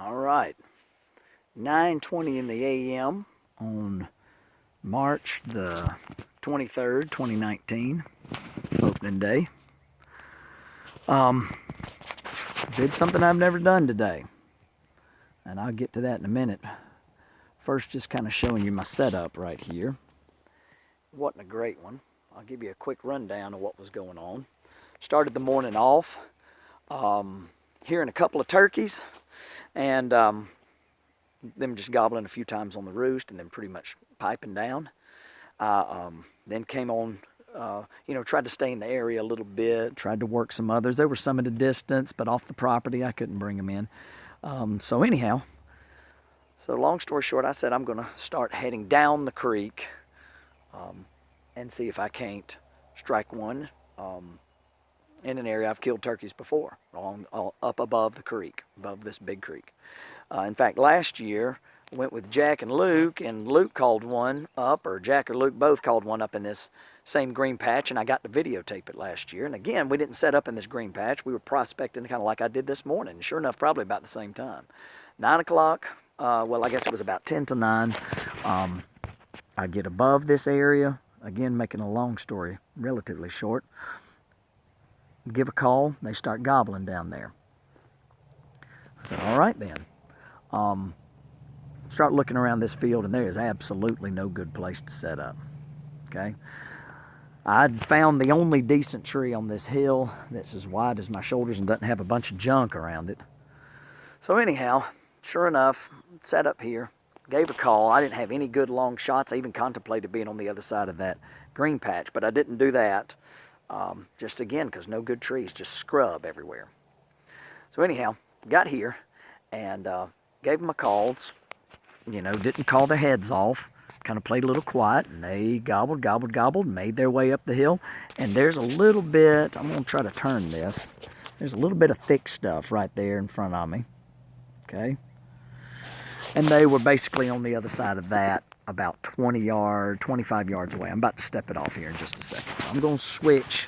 All right, 9:20 in the a.m. on March the 23rd, 2019, opening day. Did something I've never done today, and I'll get to that in a minute. First, just kind of showing you my setup right here. Wasn't a great one. I'll give you a quick rundown of what was going on. Started the morning off hearing a couple of turkeys, and them just gobbling a few times on the roost, and then pretty much piping down. Then came on, tried to stay in the area a little bit, tried to work some others. There were some at a distance, but off the property, I couldn't bring them in. So long story short, I said I'm going to start heading down the creek and see if I can't strike one in an area I've killed turkeys before, up above the creek, above this big creek. In fact, last year, I went with Jack and Luke called one up, or Jack or Luke both called one up in this same green patch, and I got to videotape it last year. And again, we didn't set up in this green patch. We were prospecting kind of like I did this morning. Sure enough, probably about the same time. 9 o'clock, well, I guess it was about 10 to 9. I get above this area, again, making a long story relatively short. Give a call, they start gobbling down there. I said, all right then. Start looking around this field, and there is absolutely no good place to set up. Okay, I'd found the only decent tree on this hill that's as wide as my shoulders and doesn't have a bunch of junk around it. So anyhow, sure enough, set up here, gave a call. I didn't have any good long shots. I even contemplated being on the other side of that green patch, but I didn't do that. Just again, because no good trees, just scrub everywhere. So anyhow, got here and gave them a call. Didn't call their heads off. Kind of played a little quiet, and they gobbled, made their way up the hill. And there's a little bit, I'm going to try to turn this. There's a little bit of thick stuff right there in front of me. Okay? And they were basically on the other side of that, about 25 yards away. I'm about to step it off here in just a second. So I'm going to switch,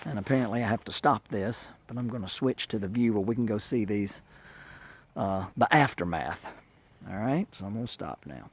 and apparently I have to stop this, but I'm going to switch to the view where we can go see these, the aftermath. All right, so I'm going to stop now.